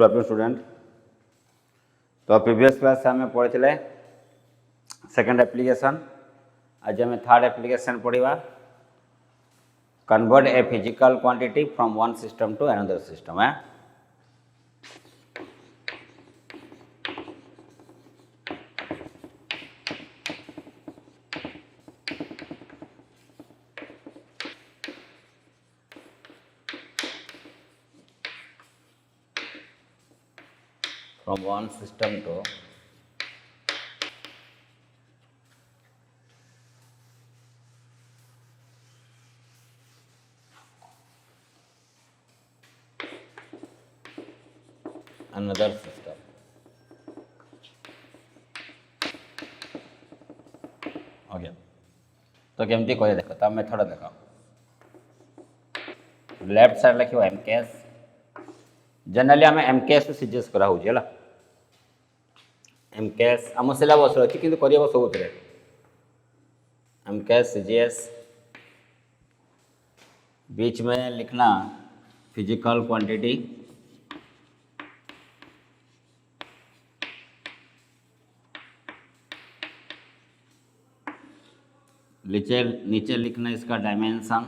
Afternoon student. तो previous class आम पढ़ी सेकेंड एप्लिकेशन। आज आम थर्ड एप्लिकेशन पढ़ा convert a physical quantity from one system to another system. From one system to another system। Okay तो केमती कह देख तो मेथड देख लेफ्ट साइड लिखो एमकेएस। जनरली आम एमकेएस सीजीएस करा होउछ हला एमकेएस आम सिलेबस अच्छी कि करब सब एमकेएस सीजीएस बीच में लिखना फिजिकल क्वांटिटी नीचे लिखना इसका डायमेंशन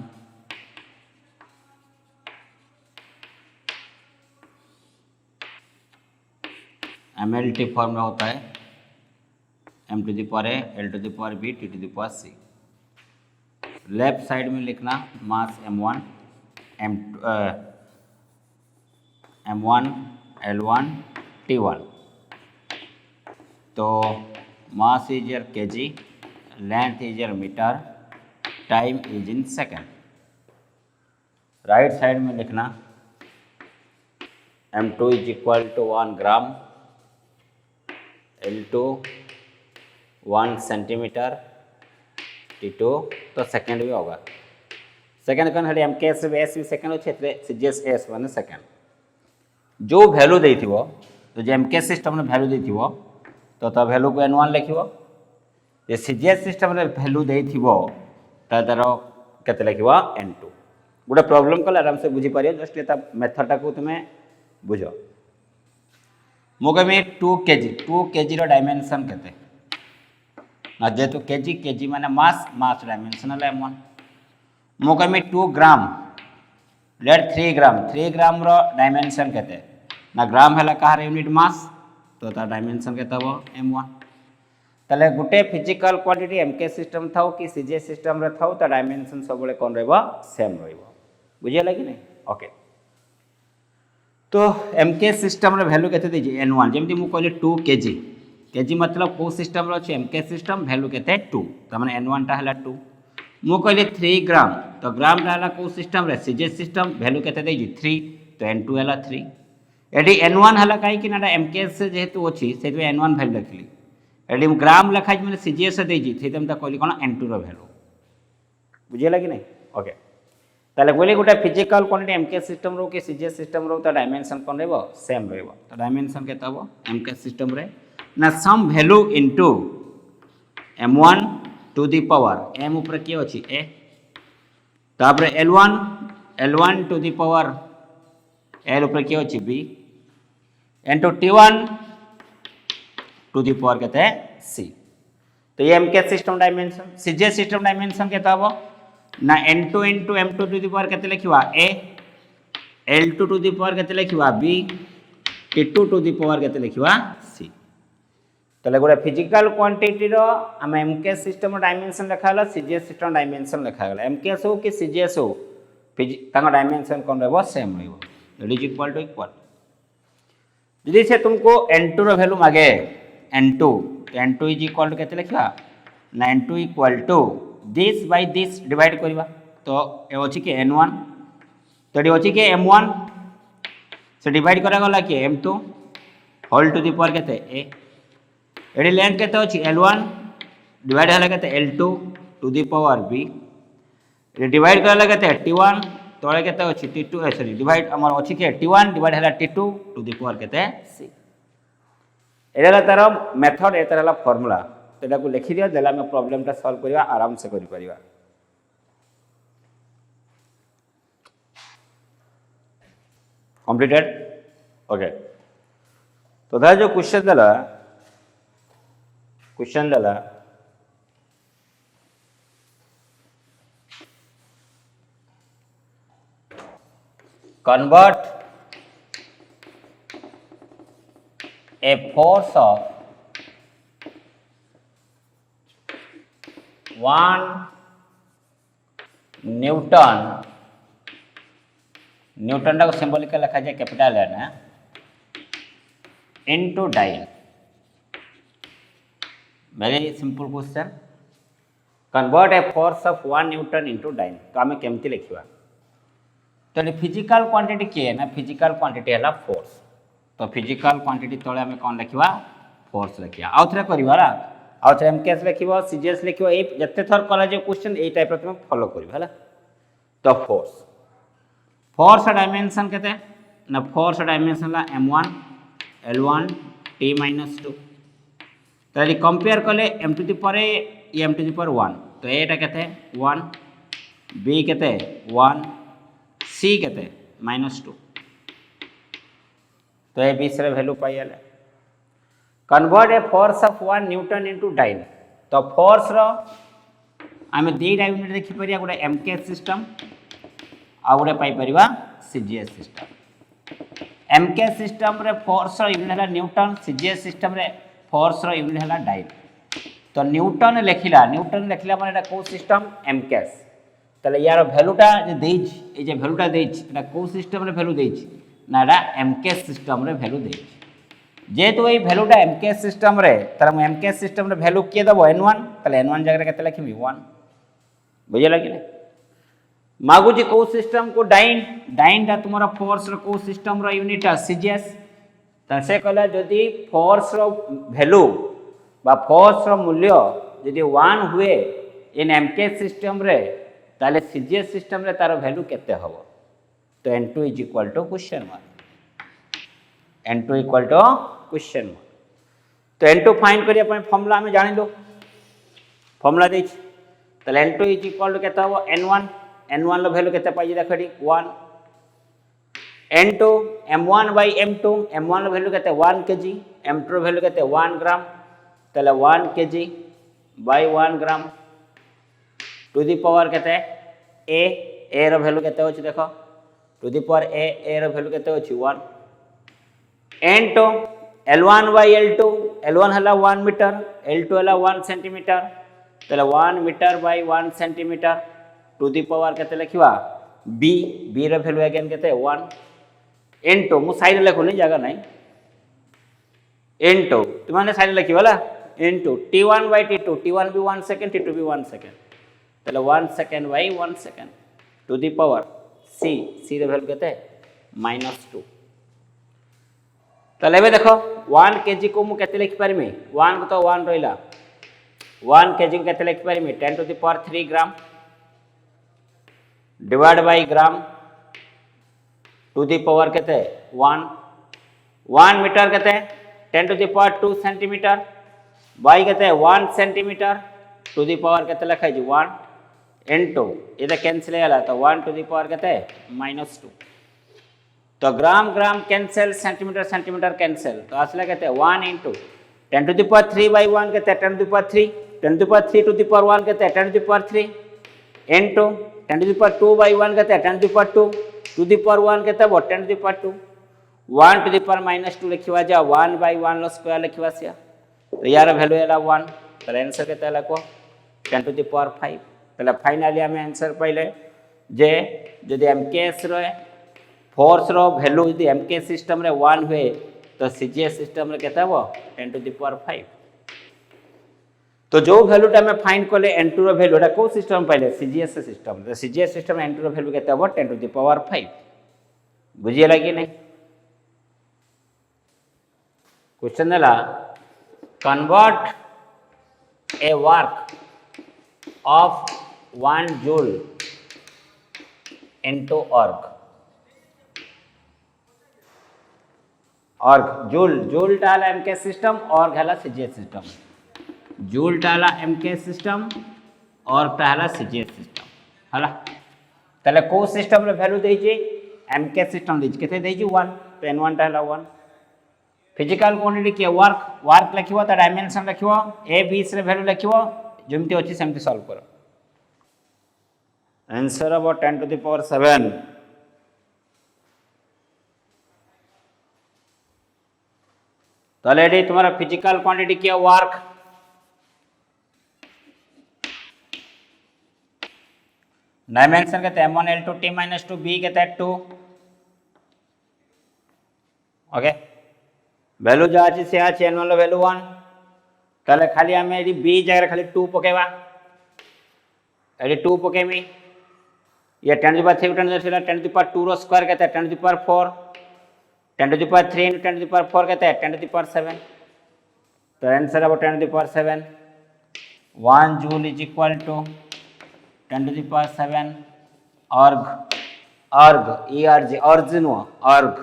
एमएलटी फॉर्म में होता है m to the power a l to the power b t to the power c। Left side में लिखना mass m1 m1 l1 t1। तो mass is your kg, length is your metre, time is in second. Right side में लिखना m2 is equal to 1 gram, L2 1 centimetre, T2 तो second भी होगा। Second कौन है एमकेएस एस भी second अच्छे सीजीएस एस मैंने सेकेंड जो भैल्यू दे तो जो एमकेएस सिस्टम भैल्यू दे तो भैल्यू को n1 लिख ये सीजीएस सिस्टम भैल्यू दे तार के लिख n2। गोटे प्रॉब्लम कले आराम से बुझीपर जस्ट मेथडटा को तुम्हें बुझ मु कहमी 2 केजी डायमेंशन केते ना जेहेतु केजी माने मास डायमेंशन है m1। मु कहमी 2 ग्राम लेट 3 ग्राम रो डायमेंशन केते ना ग्राम है कहार यूनिट मास तो तार डायमेंशन केते हो m1। ताले गोटे फिजिकल क्वांटिटी एमके सिस्टम थाओ कि सीजीएस सिस्टम रे थाओ ता डायमेंशन सब बळे कोन रहबो सेम रहबो। बुझियला कि नहीं? ओके तो एमके सिस्टम रे वैल्यू केते देजी n1 जेमति मु कहले 2 केजी मतलब को सिस्टम रो अछि एमके सिस्टम वैल्यू केते 2 त माने n1 टा हला 2। मु कहले 3 ग्राम तो ग्राम टा हला को सिस्टम रे सीजीएस सिस्टम वैल्यू केते देजी 3 तो n2 हला 3। एडी n1 हला काई कि ना एमके से जेहेतु अछि सेति n1 वैल्यू लिखली। एडी ग्राम लिखा मैंने सीजीएस देजी से कहली कौन n2 रो वैल्यू। बुझियला कि नहीं? ओके ताले बोले गोटे फिजिकल क्वांटिटी एमके सिस्टम रो कि सीजीएस सिस्टम रो तो डायमेंशन कौन रहबो सेम रहबो। तो डायमेंशन केते हबो एमके सिस्टम रे ना some value into m1 to the power m ऊपर के अछि a तापर l1 to the power l ऊपर के अछि b into t1 to the power कहते हैं c। तो ये MK system dimension CGS system dimension कहता है ना n2 into m2 to the power कहते लिखवा a l2 to the power कहते लिखवा b t2 to the power कहते लिखवा c। तो गोटे फिजिकल क्वांटिटी रो हम एमके सिस्टम डायमेंशन लिखा हला सीजीएस सिस्टम डायमेंशन लिखा हला एमकेएस हो कि सीजीएस हो तांगा डायमेंशन कोन रहबो सेम रहबो it is equal to equal. यदि से तुमको n2 रो वैल्यू मांगे n2 इज इक्वल टू केते लिखा ना n2 equal to this by this divide करबा तो ए अछि के n1 तो ए अछि के m1 से डिवाइड करा गला के m2 whole to the power केते a एडी लेंथ केते अछि l1 डिवाइड हला केते l2 to the power b ए डिवाइड करा केते t1 तळे केते अछि t2 सॉरी डिवाइड हमर अछि के t1 डिवाइड हला t2 टू द पावर केते c। एला तार मेथड ए तार फॉर्मूला एटा को लिखि दिया देला में प्रॉब्लम टा सॉल्व करिया आराम से करि परिबा। कंप्लीटेड ओके तो धर जो क्वेश्चन देला convert a force of 1 newton newton टाक सिंबलिक लिखा जाए capital N into dyne very simple question convert a force of 1 newton into dyne तो आम केमती लिखा तो फिजिकल क्वांटिटी किए ना फिजिकल क्वांटिटी है फोर्स तो फिजिकल क्वांटिटी तले आम कौन लिखा फोर्स लिखा आउ थे कर आउ थे एमकेएस लिख सीजीएस लिख जिते थर कला क्वेश्चन ये टाइप तुम फॉलो कर तो फोर्स डायमेंशन के ना force dimension m1 l1 t - 2 तो यदि कंपेयर कले m to the power a m to the power 1 तो एटा केते 1 b केते 1 c केते -2 तो ए बी से वैल्यू पाइले convert a force of 1 newton into dyne तो फोर्स रो आम दुईटा यूनिट देखी परिया गोटे एमकेएस सिस्टम आ गोटे पाई परिवा सीजीएस सिस्टम एमकेएस सिस्टम रे फोर्स रो यूनिट है न्यूटन सीजीएस सिस्टम रे फोर्स रो यूनिट है डाइन तो न्यूटन लिखला माने एटा को सिस्टम एमकेएस तले यार वैल्यूटा जे वैल्यूटा देछि को सिस्टम रे वैल्यू देछि ना एटा एमकेएस सिस्टम रे वैल्यू देछि जेहेतु ये वैल्यूटा एमकेएस सिस्टम रे तार मु एमकेएस सिस्टम रे वैल्यू किए दबो n1 तले n1 जगह केते लिखिबी 1 बुझे लगिले मागुची को सिस्टम को डाइन टा तुमरा फोर्स रो को सिस्टम रो यूनिट सीजीएस तसे कहला जदी फोर्स रो वैल्यू बा फोर्स रो मूल्य जदी 1 हुए इन एमकेएस सिस्टम रे ताले सीजीएस सिस्टम रे तार वैल्यू केते हबो तो n2 = question mark n2 = question mark तो n2 फाइंड करिया पय फार्मूला हमें जानि लो फार्मूला देछि ताले n2 = केते हबो n1 लो वैल्यू केते पाइ देखडी 1 n2 m1/m2 m1 low value केते 1 kg m2 लो वैल्यू केते 1 ग्राम ताले 1 kg/1 gram to the power केते a रो वैल्यू केते होछि देखो टू दी पावर a रो वैल्यू केते होछि 1 n2 l1/l2 l1 हला 1 मीटर l2 हला 1 सेंटीमीटर तले 1 मीटर/1 सेंटीमीटर टू दी पावर केते लिखिबा b रो वैल्यू अगेन केते 1 n2 मु साइड लिखुनी जगह नहीं n2 तुमने साइड लिखिबला n2 t1/t2 t1 भी 1 सेकंड t2 भी 1 सेकंड तले 1 second second to the power c रो वैल्यू केते -2 तले बे देखो 1 kg को मु केते लिख परमी 1 को तो 1 रहिला 1 kg को केते लिख परमी 10 to the power 3 gram divide by gram to the power केते 1 मीटर केते 10 to the power 2 centimetre by केते 1 सेंटीमीटर टू दी पावर केते लिखाइ जी 1 n2 ये कैंसिल होला तो 1 टू दी पावर केते -2 तो ग्राम कैंसिल सेंटीमीटर कैंसिल तो आसला कहते 1 × 10 टू द पावर 3/1 कहते 10 to the power 3 10 to the power 3 to the power 1 कहते 10 to the power 3 × 10 to the power 2/1 कहते 10 to the power 2 to the power 1 कहते 10 to the power 2 1 to the power -2 लिखिवा जा 1/1 लो square लिखिवा से तो यार value हैला 1 तो आंसर कहते हैला को 10 टू द पावर 5 तो फाइनली हमें आंसर पाइले जे जदि एमकेएस रो फोर्स रो वैल्यू यदि एमकेएस सिस्टम रे 1 हुए तो सीजीएस सिस्टम रे केते हबो 10 टू द पावर 5 तो जो वैल्यूटा में फाइंड कले n2 रो वैल्यूटा को सिस्टम पाइले सीजीएस सिस्टम तो सीजीएस सिस्टम n2 रो वैल्यू केते हबो 10 टू द पावर 5 बुझिए लगी नहीं क्वेश्चन देला convert A work of 1 joule into अर्ग जूल टाला एमकेएस सिस्टम और घाला सीजीएस सिस्टम जूल टाला एमकेएस सिस्टम और टाला सीजीएस सिस्टम हला तले को सिस्टम रे वैल्यू देछि एमकेएस सिस्टम देछि केते देछि 1 तो n1 टाला 1 फिजिकल क्वांटिटी किए वर्क वर्क लिखिबो त डायमेंशन लिखिबो ए बी से वैल्यू लिखिबो जेमती अछि सेमती सॉल्व करो आंसर अब 10 टू द पावर 7 তাহলে এটি তোমার ফিজিক্যাল কোয়ান্টিটি কি ওয়ার্ক डायमेंशन कहते हैं m1 l2 t minus 2 b कहते हैं 2 ओके वैल्यू जा अछि से अछि n1 वैल्यू 1 ताले खाली हमें एडी b जगह खाली 2 पकेवा एडी 2 पकेमी ये 10 to the power 3 10 to the power 2 रो स्क्वायर कहते हैं 10 to the power 4 10 to the power 3 into 10 to the power 4 कहते हैं 10 टू द पावर 7 तो आंसर अब 10 to the power 7 1 joule is equal to 10 to the power 7 अर्ग ERG अर्ज no अर्ग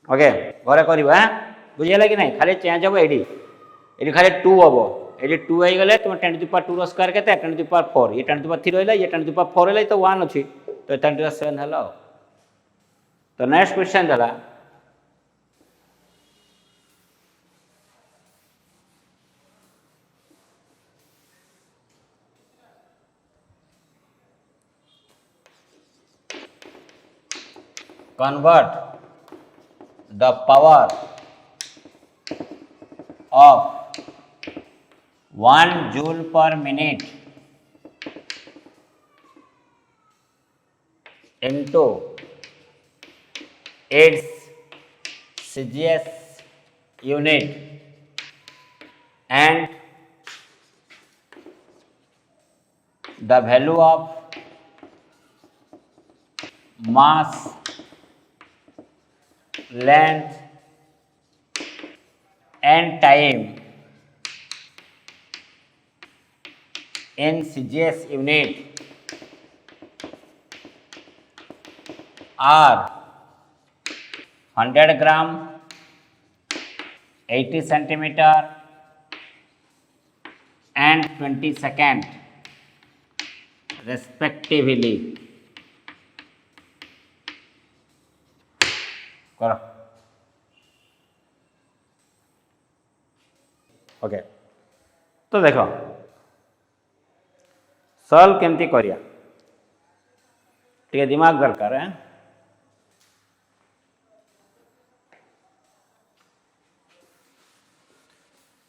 ओके घरे करबा बुझियला कि नहीं खाली चेंज हो एडी एडी खाली 2 हबो एडी 2 आइ गले तुम 10 to the power 2 रो स्क्वायर केते 10 to the power 4 ये 10 to the power 3 रहला ये 10 to the power 4 रहला तो 1 अछि तो 10 to the 7 हला तो नेक्स्ट क्वेश्चन दला convert the power of 1 joule per minute into its CGS unit and the value of mass length and time in CGS unit are 100 gram 80 centimeter and 20 second respectively करो okay तो देखो solve केमती करिया टिके दिमाग दरकार है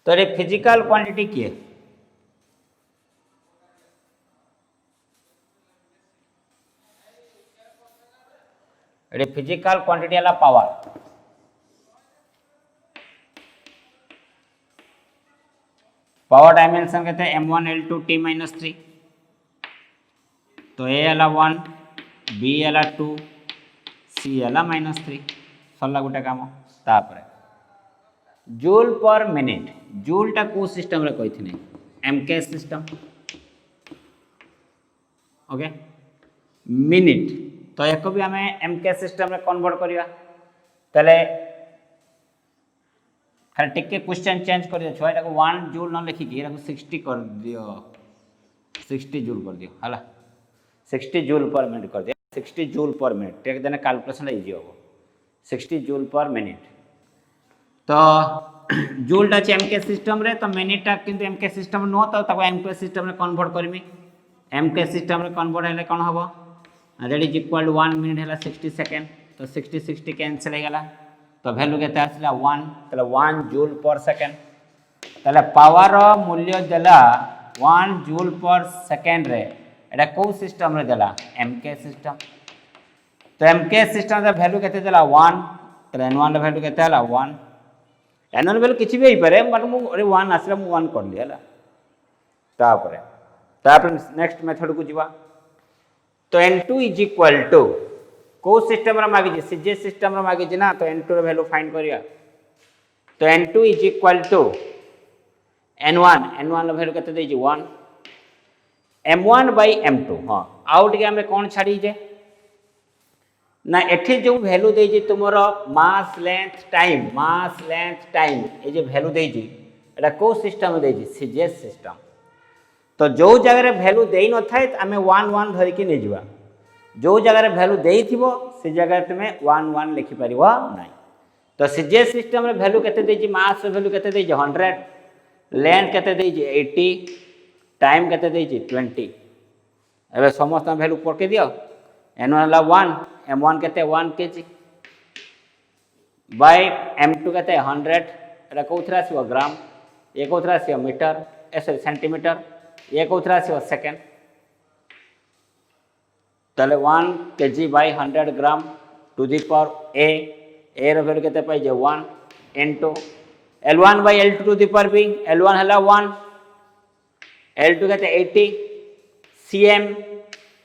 तो ये फिजिकल क्वांटिटी किए ये फिजिकल क्वांटिटी वाला पावर पावर डायमेंशन कहते हैं m1 l2 t minus 3 तो a वाला 1 b वाला 2 c वाला -3 सरला गोटे काम तापर जूल पर मिनिट जूलटा को सिस्टम रे कहि एमके सिस्टम ओके मिनिट तो एक भी आम एमके सिस्टम रे कन्वर्ट करिया तले खाली टिके क्वेश्चन चेंज कर दियो एटा को 1 जूल न लिखि के एटा को 60 कर दियो 60 जूल कर दियो हला 60 जूल पर मिनट कर दियो 60 जूल पर मिनट टेक देने कैलकुलेशन इजी हो 60 जूल पर मिनट तो जूलटा अछि एमके सिस्टम रे तो मिनिटटा किंतु एमके सिस्टम नो तो ताको एमके सिस्टम रे कन्वर्ट करमी एमके सिस्टम रे कन्वर्ट हेले कोन हबो that is equal to 1 minute है 60 सेकेंड तो 60 60 कैंसिल हो तो वैल्यू के 1 तले 1 जूल पर सेकेंड तले पावर मूल्य देला 1 जूल पर सेकेंड रे एटा को सिस्टम रे देला एमके सिस्टम तो एमके सिस्टम रे वैल्यू केते देला 1 तले n1 रे वैल्यू केते हला 1 n1 वैल्यू किछि भी पारे बट मु 1 आसला मु 1 कर लिया तापर नेक्स्ट मेथड को जीवा तो n2 इज इक्वल टू को सिस्टम रे मागी सीजे सिस्टम रे मागी ना तो n2 रे वैल्यू फाइंड करिया तो n2 is equal to n1 रे वैल्यू केते देई 1 m1 बाय m2 हां आउट के हमें कोन छाडी जे ना एठी जो वैल्यू देई जे तुमरो मास लेंथ टाइम ए जे वैल्यू देई जे एटा को सिस्टम देई जे सीजे सिस्टम तो जो जगह वैल्यू दे न थाए आम 1 1 धरिकी नहीं जावा जो जगह वैल्यू देइथिबो से जगह तुम 1 1 लिखि परिबो नाही। तो सीजीएस सिस्टम रे वैल्यू केते देछि, मास रे वैल्यू केते देछि 100, लेंथ केते देछि 80, टाइम केते देछि 20। एबे समस्त वैल्यू पके दियो। n1 हला 1, m1 केते 1 kg बाय m2 केते 100, एटा कोथरा आसीबो ग्राम, ए कोथरा आसीबो मीटर, सॉरी सेंटीमीटर, ए कोथरा आसीबो सेकंड। ताले 1 kg by 100 gram to the power a रो वैल्यू केते पाइ जे 1 into l1 by l2 to the power b, l1 हला 1, l2 केते 80 cm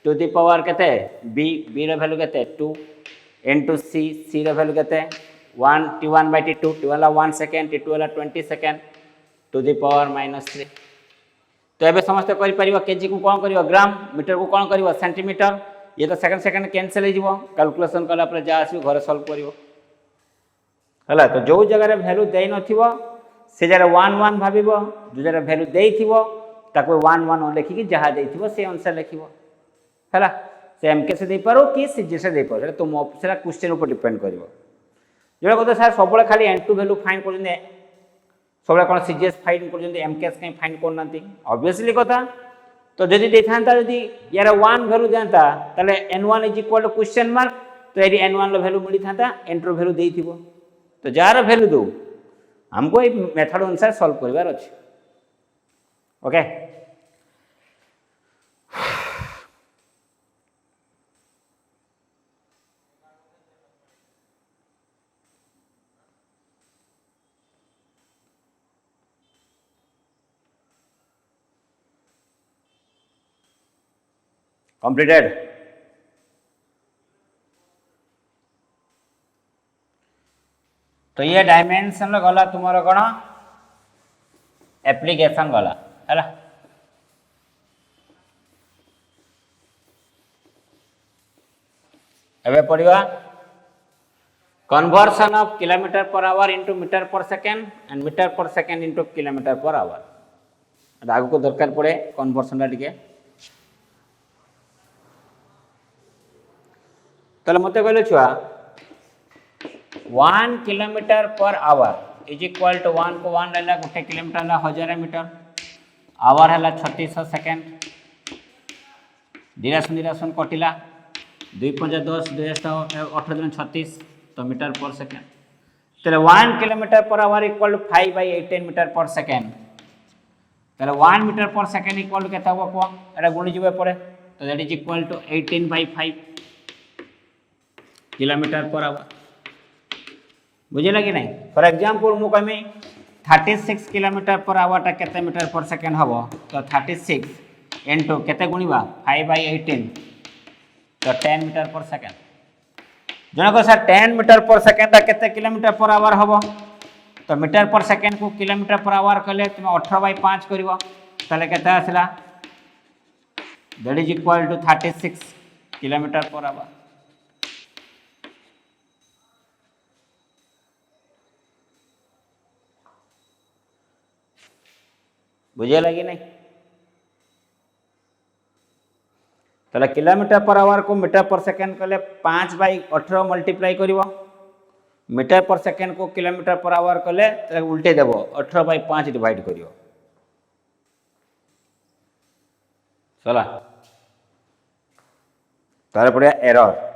टू द पावर केते b रो वैल्यू केते 2 इनटू c रो वैल्यू केते 1 t1 बाय t2, t1 हला 1 सेकंड, t2 हला 20 सेकंड टू द पावर -3। तो एबे समस्त करि परिबो केजी को कोन करिवो ग्राम, मीटर को कोन करिवो सेंटीमीटर। ये तो सेकंड सेकंड कैंसिल हो जीवो, कैलकुलेशन कला पर जा आसी घर सॉल्व करिवो हला। तो जो जगह वैल्यू देइ नथिवो से जगह 1 1 भाबिबो, जो जगह वैल्यू देइथिवो ताको 1 1 लिखि कि जहा देइथिवो से अनुसार लिखिवो हला। से एमके से दे पारो कि सीजी से दे पारो, तुम सेला क्वेश्चन ऊपर डिपेंड करिवो। जोड़ा कहते सर सब खाली n2 वैल्यू फाइंड कर सब कौन सीजीएस फाइंड कर एमकेएस कहीं फाइंड करना ऑब्वियसली कथा। तो जदि देखा जदि यार 1 वैल्यू देता ताले n1 is equal to question mark, तो ये n1 वैल्यू मिली था, n2 वैल्यू देई तो जार वैल्यू दो हमको ये मेथड अनुसार सॉल्व करिवार अछि। Okay completed. तो ये डायमेंशन गला तुमर कौन एप्लिकेशन गला है। एबे पढ़िवा conversion of kilometre per hour into metre per second and metre per second into kilometre per hour. आगु को दरकार पड़े कन्वर्सन टिके। ताले मते कहले छुआ 1 kilometre per our is equal to 1 को 1 रहला गोटे किलोमीटर ला 1000 मीटर, आवर हला 3600 सेकेंड, निरासन कटिला 2 5 10 18 दिन 36 तो मीटर पर सेकेंड। ताले 1 kilometre per hour equal to 5 by 18 metre per second. ताले 1 metre per second equal to केता हो को एटा गुणी जिवे पड़े, तो that is equal to 18 by 5 kilometre per hour. बुझे कि नहीं। फॉर एग्जांपल मु कहमी 36 किलोमीटर पर आवर टा केते मीटर पर सेकेंड हबो, तो 36 इनटू केते गुणीबा 5 बाय 18 तो 10 मीटर पर सेकेंड। जन को सर 10 मीटर पर सेकेंड टा केते किलोमीटर पर आवर हबो, तो मीटर पर सेकेंड को किलोमीटर पर आवर कले तुम 18 बाय 5 करिवो ताले केते आसला, that is equal to 36 kilometre per hour. बुझे लगी नहीं। ताले किलोमीटर पर आवर को मीटर पर सेकेंड कले 5 by 18 multiply करिवो, metre per second को किलोमीटर पर आवर कले ताले उल्टे देबो 18 बाय 5 डिवाइड करिवो चला। तारे पड़े एरर।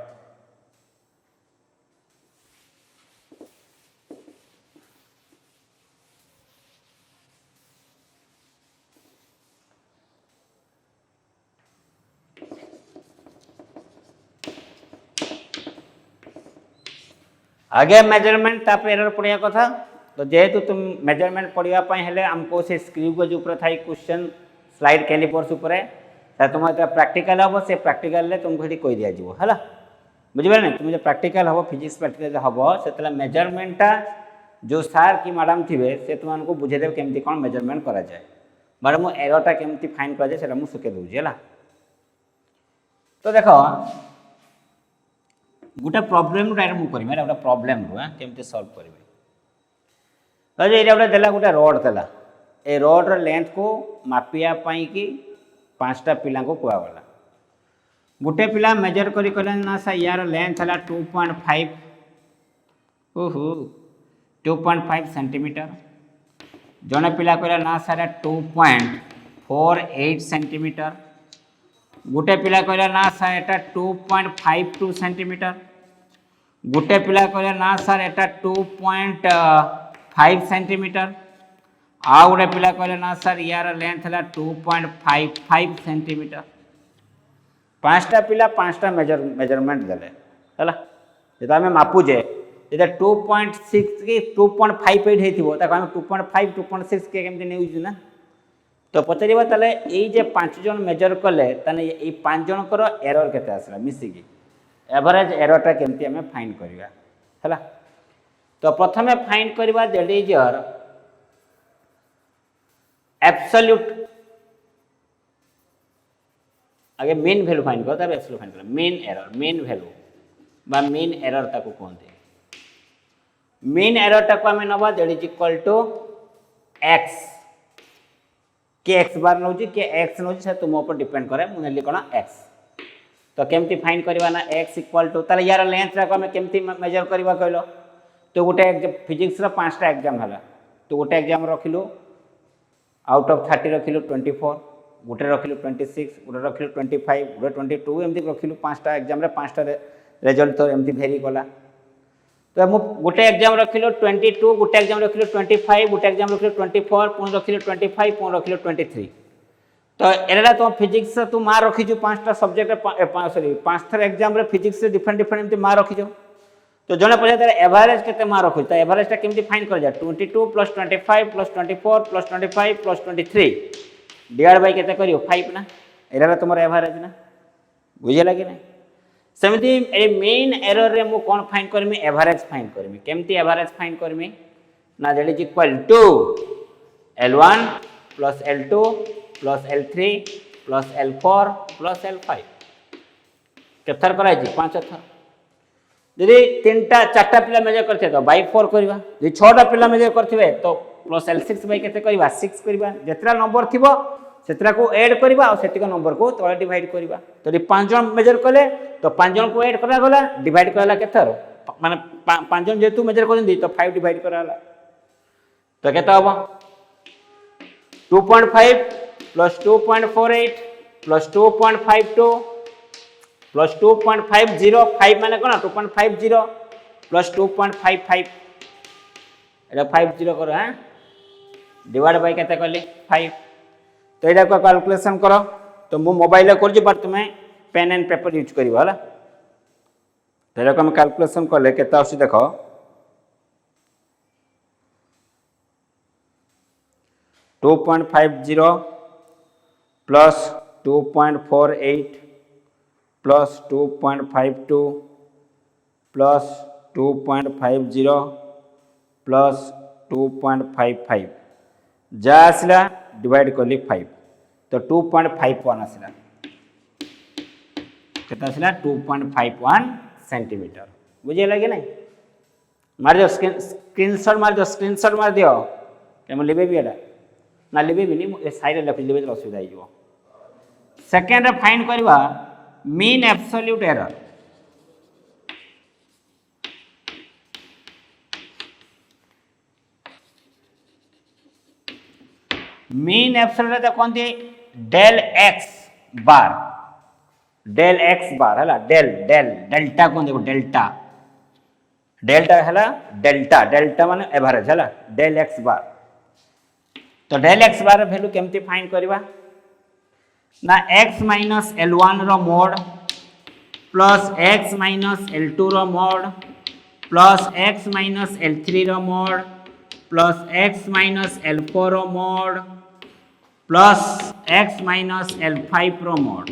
आगे मेजरमेंट तापर एरर पढ़िया कथा। तो जेहेतु तुम मेजरमेंट पढ़ापी हेले आमको से स्क्रू गज ऊपर थाई क्वेश्चन स्लाइड कैलिपर्स ऊपर तुम जो प्रैक्टिकल हम से प्रैक्टिकल तुमको ये कही दिज्व है। बुझे ना तुम जो प्रैक्टिकल हम फिजिक्स प्रैक्टिकल हम से मेजरमेंटा जो सार कि मैडम थे से तुमको बुझेदेव केमती कौन मेजरमेंट करा जाए, बट मु एररटा केमती फाइंड करा जाए मुझे शिखे दूसरी है। तो देख गोटे प्रोब्लेम डायरेक्ट मुझे करी गोटे प्रोब्लेम रू केमती सॉल्व करी। ये गोटे देला गोटे रड देला, ए रड्र लेंथ को मापिया कि 5टा पिला को कहगला। गोटे पिला मेजर करी कहले ना सर यार लेंथ है 2.5 ओहो 2.5 सेंटीमीटर जड़े पिला कहला ना सर 2.48 सेंटीमीटर गोटे पिला कहला ना सर एटा 2.52 सेंटीमीटर गोटे पिला कहला ना सर एटा 2.5 सेंटीमीटर आ गोटे पिला कहले ना सर यार लेंथ है 2.55 सेंटीमीटर पांचटा पिला पांचटा मेजरमेंट देले है जो आम मापुजे जो 2.6 कि 2.58 होता आम 2.5 2.6 के केमती नहीं ना तो पचार ताले ये पांच जन मेजर कले ये पांच जनकर एरर केते आसला मिसिकी एवरेज एररटा केमती आम फाइंड करवा है तो प्रथम फाइंड करवा दैट इज योर एब्सोल्यूट आगे मेन वैल्यू फाइंड कर तब एब्सोल्यूट फाइंड कर मेन वैल्यू बा मेन एरर ताको कहते मेन एरर टाको आम नवा that is equal to x के एक्स बार नौ कि एक्स नौ से तुम ऊपर डिपेंड करे मुझे कौन एक्स तो केमती फाइंड करवा ना एक्स इक्वल टू ताले यार लेंथ टाको आम केमती मेजर करवा कहलो तो गोटे फिजिक्स रो 5टा एग्जाम है तो गोटे एग्जाम रखिलु आउट ऑफ 30 रखिलु 24 गोटे रखिलु 26 गोटे रखिलु 25 गोटे 22 एमती रखिलु 5टा एग्जाम रे 5टा रिजल्ट तो एमती भेरी कला तो मु गोटे एग्जाम रखिलु 22 गोटे एग्जाम रखिलु 25 गोटे एग्जाम रखिलु 24 पुणी रखिलु 25 पुणी रखिलु 23 तो एरा तुम फिजिक्स तू मार रखीचु 5टा सब्जेक्ट सॉरी 5 थर एग्जाम रे फिजिक्स डिफरेंट डिफरेंट एमती मार रखीचु तो जने पछे तार एवरेज केते मार रखु तो एवरेज टा केमती फाइंड कर जा 22 + 25 + 24 + 25 + 23 डिवाइड बाय केते करियो 5 ना एरा तुमर एवरेज ना बुझे लागे ना सेमती ए मेन एरर रे मु कोन फाइंड करमी एवरेज फाइंड करमी केमती एवरेज फाइंड करमी ना that is equal to L1 + L2 + L3 + L4 + L5 केथर कराई जी 5 थर यदि 3टा 4टा पिला मेजर करथे तो बाय 4 करबा यदि 6टा पिला मेजर करथिबे तो प्लस L6 बाय केते करबा 6 करबा जेतरा नंबर थिबो सेतरा को ऐड करबा और सेतिका नंबर को तळे डिवाइड करबा तो यदि 5 जन मेजर कले तो 5 जन को ऐड करा गला डिवाइड कराला केथर माने 5 जन जेतु मेजर करन तो 5 डिवाइड कराला तो केता होबो 2.5 + 2.48 + 2.52 + 2.50 5 माने कोन 2.50 + 2.55 एटा 50 करो हां डिवाइड बाय केते करली 5 तो एटा को कैलकुलेशन करो तो मो मोबाइल कर जे पर तुमे पेन एंड पेपर यूज करिवो हला तो एटा को हम कैलकुलेशन करले केते आसी देखो 2.50 + 2.48 + 2.52 + 2.50 + 2.55 जा आसला डिवाइड करली 5 तो 2.51 आसला केता आसला 2.51 सेंटीमीटर बुझे लगे नहीं मार दो स्क्रीनशॉट मार दियो हम लेबे भी एटा ना लेबे भी नहीं ए साइड लेफ्ट लेबे तो असुविधा हो जाओ सेकंड रे फाइंड करवा mean absolute error mean absolute देखते डेल एक्स बार है डेल्टा कौन देखो डेल्टा है माने एवरेज है डेल एक्स बार तो डेल एक्स बार वैल्यू केमती फाइंड करवा ना x - L1 रो मोड प्लस x - L2 रो मोड प्लस x - L3 रो मोड प्लस x - L4 रो मोड प्लस x - L5 रो मोड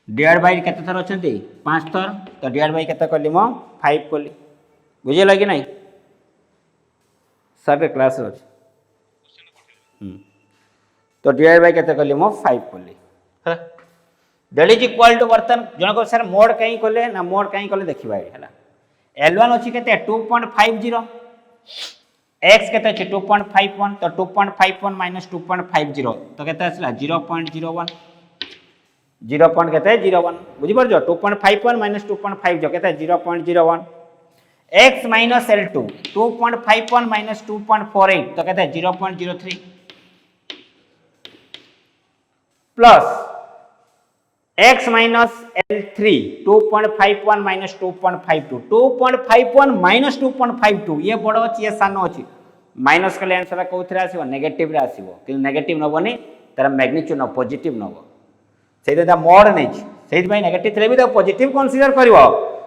डिवाइड बाय केते थर अछंती 5 थर तो डिवाइड बाय केते करली मो 5 करली बुझे लगी नहीं सर क्लास रो तो डिवाइड बाय केते करली मो 5 करली दैट इज इक्वल टू बर्तन जन को सर मोड कहीं करले ना मोड कहीं करले देखिबा हैला L1 अछि केते 2.50 x केते अछि 2.51 तो 2.51 - 2.50 तो केते आसला 0.01 0.01 बुझिपार 2.51 माइनस 2.5 जो कहते 0.01 x माइनस L2 2.51 माइनस 2.48 तो कहते हैं 0.03 plus x minus L3 2.51 minus 2.52 2.51 minus 2.52 ये बड़ अच्छी ये सान अच्छी माइनस कले आंसर कौन आसो नेगेटिव रे आसो कि नेगेटिव नबनी तार मैग्नीट्यूड न पॉजिटिव नब से मोड नहीं नेगेटिव थे भी पॉजिटिव कनसीडर कर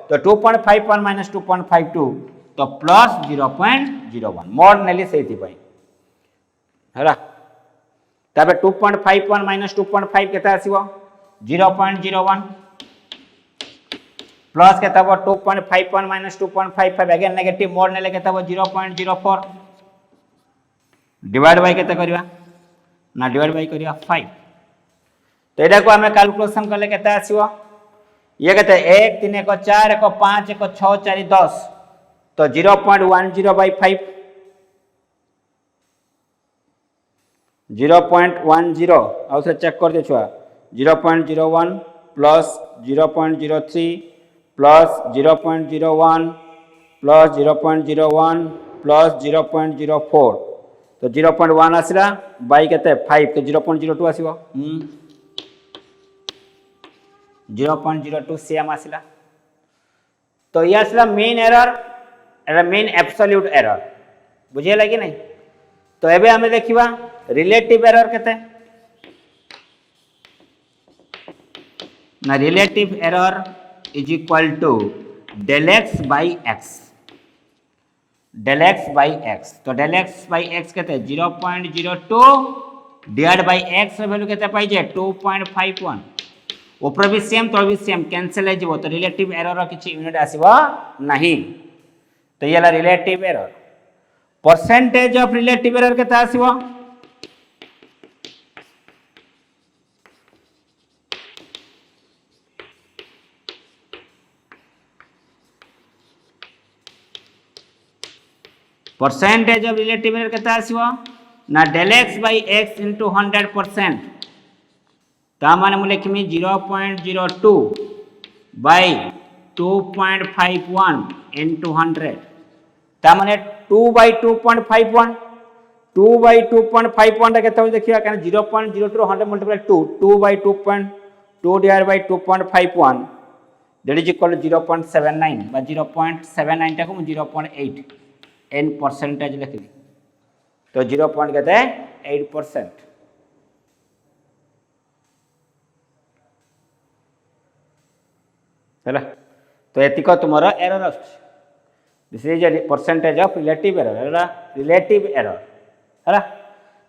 तो 2.51 माइनस 2.52 तो प्लस 0.01 मोड नेली से है 2.51 माइनस 2.5 के आसो 0.01 प्लस के 2.51 माइनस 2.55 अगेन नेगेटिव मोड नेले के 0.04 डिवाइड बाय केते करबा ना डिवाइड बाय करबा 5 तो एटा को हमें कैलकुलेशन करले केते आसीबो ये कहते 1 3 1 4 1 5 1 6 4 10 तो 0.10 बाय 5 0.10 आउ से चेक कर दे छुआ 0.01 प्लस 0.03 प्लस 0.01 प्लस 0.01 प्लस 0.04 तो 0.1 आसला बाई केते 5 तो 0.02 आसीबो 0.02 सेम आसला तो ये आसला main error era main absolute error बुझेला कि नहीं तो एबे हमें देखिबा रिलेटिव एरर केते ना relative error is equal to del x by x del x by x तो del x by x कहते 0.02 डिवाइड बाय x वैल्यू कहते पाई जे 2.51 ऊपर भी सेम तो भी सेम कैंसिल है जीवो तो रिलेटिव एरर किछि यूनिट आसीबो नहीं तो ये ला relative error percentage of relative error कहते आसीबो परसेंटेज ऑफ रिलेटिव एरर केते आसीबो ना del x by x into 100% ता माने मु लिखमी 0.02 by 2.51 into 100 ता माने 2 by 2.51 2 by 2.51 केते हो देखिया कारण 0.02 100 multiply 2 2 by 2.2 divided by 2.51 that is equal to 0.79 by 0.79 टा को 0.8 n परसेंटेज लिख दी तो 0.8% है तो एतिक तुम error this is percentage of relative error है रिलेटिव एरर है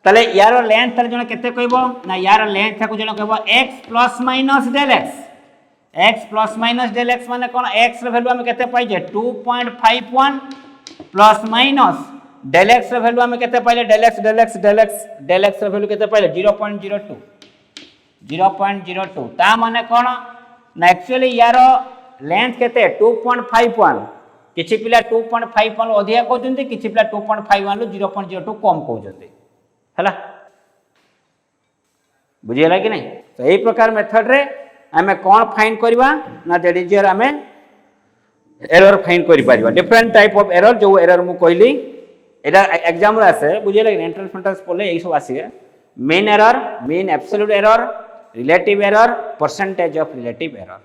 ताले यार लेंथ जन केते कहबो ना यार लेंथ को जन कहबो x plus minus del x plus minus del x माने कोन x रे वैल्यू हम केते पाइ जे 2.51 प्लस माइनस del x रे वैल्यू हम केते पाइले del x रे वैल्यू केते पाइले 0.02 ता माने कोन ना एक्चुअली यार लेंथ केते 2.51 किछि पिला 2.51 अधिया कहउछन्ती किछि पिला 2.51 लो 0.02 कम कहउछन्ती हला बुझियला कि नहीं तो एही प्रकार मेथड रे हमें कोन फाइंड करबा ना दैट इज योर हमें एरर फाइंड करि परिबा डिफरेंट टाइप ऑफ एरर जो एरर मु कहली एटा एग्जाम रे आसे बुझियला कि एंट्रेंस फंटास पले एही सब आसीगे mean error mean absolute error relative error percentage of relative error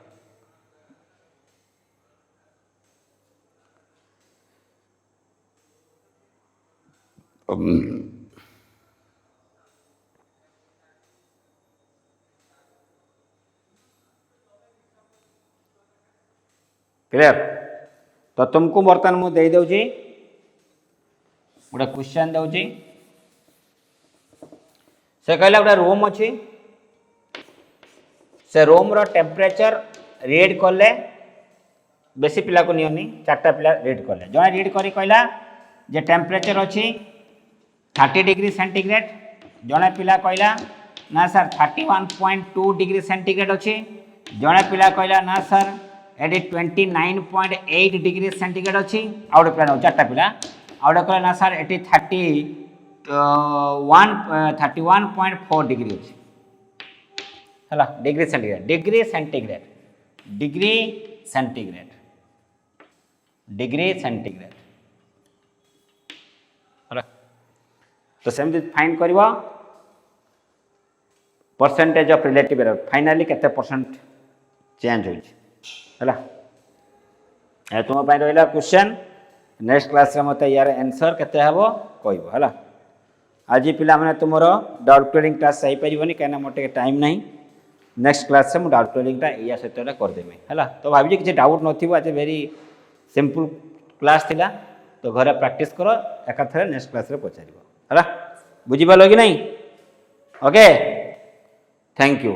clear तो तुमको बर्तमान मु दे दउची गोटे क्वेश्चन दउची से कहला गोटे रूम अछि से रूम रो टेम्परेचर रीड करले बेसी पिला को नियनी चारटा पिला रीड करले जने रीड करी कहला जे टेम्परेचर अछि 30 डिग्री सेंटीग्रेड जने पिला कहला ना सर 31.2 डिग्री सेंटीग्रेड अछि जने पिला कहला ना सर एडी 29.8 डिग्री सेंटीग्रेड अच्छी आउट पिला चार्टा पिला आउट कहला ना सर एटी 31.4 डिग्री अच्छी है degree centigrade degree centigrade degree centigrade degree centigrade है तो सेमती फाइन कर percentage of relative error finally केते परसेंट चेंज हो तुम रहा क्वेश्चन नेक्स्ट क्लास रे मते यार आंसर केते हबो कहबो हला आज पिला माने तुमरो डाउट क्लियरिंग क्लास सही परिबनी कहना मोटे टाइम नहीं नेक्स्ट क्लास से मु डाउट क्लियरिंग या सहित कर देमी हला तो भाभी किसी डाउट नथिबो आज वेरी सिंपल क्लास थिला तो घरे प्रैक्टिस करो एकाथरे नेक्स्ट क्लास रे पचारिबो हला बुझी पालो कि नहीं ओके थैंक यू।